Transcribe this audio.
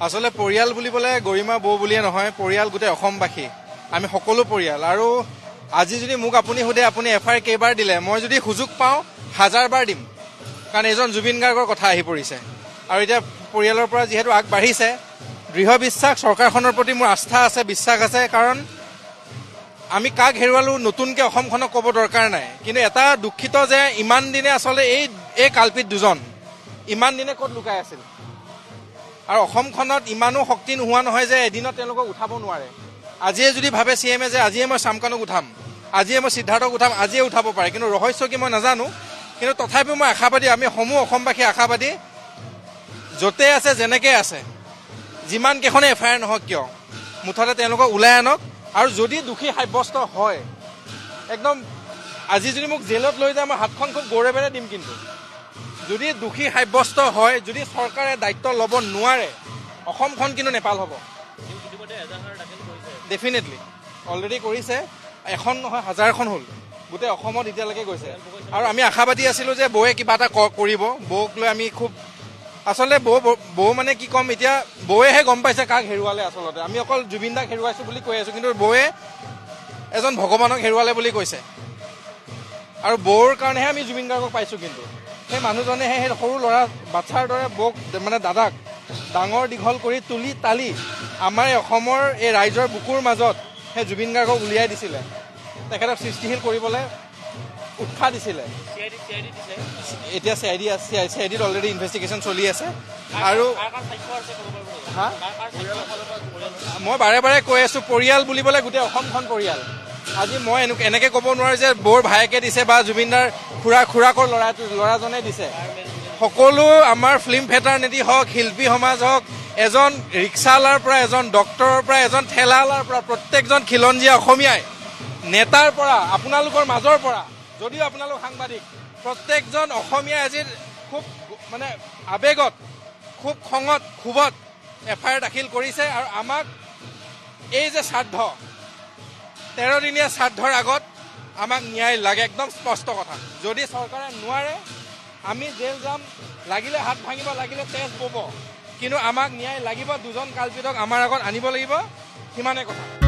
আসলে পৰিয়াল বুলিবলে গৰিমা বৌ বুলিয়ে নহয়, পৰিয়াল গোটেই অসমবাসী, আমি সকলো পৰিয়াল। আৰু আজি যদি মোক আপুনি সোধে আপুনি এফআইআৰ কেইবাৰ দিলে, মই যদি সুযোগ পাওঁ 1000 বাৰ দিম, কাৰণ এজন জুবিন গাৰ্গৰ কথা আহি পৰিছে। আৰু এতিয়া পৰিয়ালৰ পৰা যিহেতু আগবাঢ়িছে, দৃঢ় বিশ্বাস, চৰকাৰখনৰ প্ৰতি মোৰ আস্থা আছে, বিশ্বাস আছে, কাৰণ আমি কাক হেৰুৱালো নতুনকৈ অসমখনক ক'ব দৰকাৰ নাই। কিন্তু এটা দুখিত যে ইমান দিনে আচলতে এই কালপিত দুজন ইমান দিনে ক'ত লুকাই আছিল। আৰু অসমখনত ইমানো শক্তি নোহোৱা নহয় যে এদিনত তেওঁলোকক উঠাব নোৱাৰে। আজিয়ে যদি ভাবে CMে যে আজিয়ে মই চামকানক উঠাম, আজিয়ে মই সিদ্ধাৰ্থক উঠাম, আজিয়ে উঠাব পাৰে, কিন্তু ৰহস্য কি মই নাজানো। কিন্তু তথাপিও মই আশাবাদী, আমি সমূহ অসমবাসী আশাবাদী, য'তে আছে যেনেকৈ আছে, যিমান কেইখনে এফআইআৰ নহওক কিয়, মুঠতে তেওঁলোকক ওলাই আনক। আৰু যদি দোষী সাব্যস্ত হয়, একদম আজি যদি মোক জেলত লৈ যায় মই হাতখন খুব গৌৰৱেৰে দিম। কিন্তু যদি দোষী সাব্যস্ত হয়, যদি চৰকাৰে দায়িত্ব ল'ব নোৱাৰে, অসমখন কিন্তু নেপাল হ'ব। ডেফিনেটলি অলৰেডি কৰিছে, এখন নহয় 1000খন হ'ল, গোটেই অসমত এতিয়ালৈকে গৈছে। আৰু আমি আশাবাদী আছিলোঁ যে বৌয়ে কিবা এটা কৰিব। বৌক লৈ আমি খুব আচলতে বৌ মানে কি ক'ম, এতিয়া বৌয়েহে গম পাইছে কাক হেৰুৱালে। আচলতে আমি অকল জুবিন দাক হেৰুৱাইছোঁ বুলি কৈ আছোঁ, কিন্তু বৌয়ে এজন ভগৱানক হেৰুৱালে বুলি কৈছে। আৰু বৌৰ কাৰণেহে আমি জুবিন গাৰ্গক পাইছোঁ। কিন্তু সেই মানুহজনেহে সেই সৰু ল'ৰা বাচ্ছাৰ দৰে বৌক মানে দাদাক ডাঙৰ দীঘল কৰি তুলি তালি আমাৰ অসমৰ এই ৰাইজৰ বুকুৰ মাজত সেই জুবিন গাৰ্গক উলিয়াই দিছিলে, তেখেতক সৃষ্টিশীল কৰিবলৈ উৎসাহ দিছিলে। এতিয়া CIDত অলৰেডি ইনভেষ্টিগেশ্যন চলি আছে। আৰু মই বাৰে বাৰে কৈ আছোঁ, পৰিয়াল বুলিবলৈ গোটেই অসমখন পৰিয়াল। আজি মই এনেকৈ ক'ব নোৱাৰোঁ যে বৌৰ ভায়েকে দিছে বা জুবিনদাৰ খুৰাকৰ ল'ৰাজনে দিছে। সকলো আমাৰ ফিল্ম ফেটাৰ্নিটি হওক, শিল্পী সমাজ হওক, এজন ৰিক্সাৱালাৰ পৰা এজন ডক্টৰৰ পৰা এজন ঠেলাৱালাৰ পৰা প্ৰত্যেকজন খিলঞ্জীয়া অসমীয়াই, নেতাৰ পৰা আপোনালোকৰ মাজৰ পৰা, যদিও আপোনালোক সাংবাদিক, প্ৰত্যেকজন অসমীয়াই আজি খুব মানে আৱেগত, খুব খঙত, ক্ষোভত এফআইআৰ দাখিল কৰিছে। আৰু আমাক এই যে শ্ৰাদ্ধ 13 দিনীয়া শ্ৰাদ্ধৰ আগত আমাক ন্যায় লাগে, একদম স্পষ্ট কথা। যদি চৰকাৰে নোৱাৰে আমি জেল যাম, লাগিলে হাত ভাঙিব, লাগিলে তেজ বব, কিন্তু আমাক ন্যায় লাগিব। দুজন কালপিতক আমাৰ আগত আনিব লাগিব, সিমানে কথা।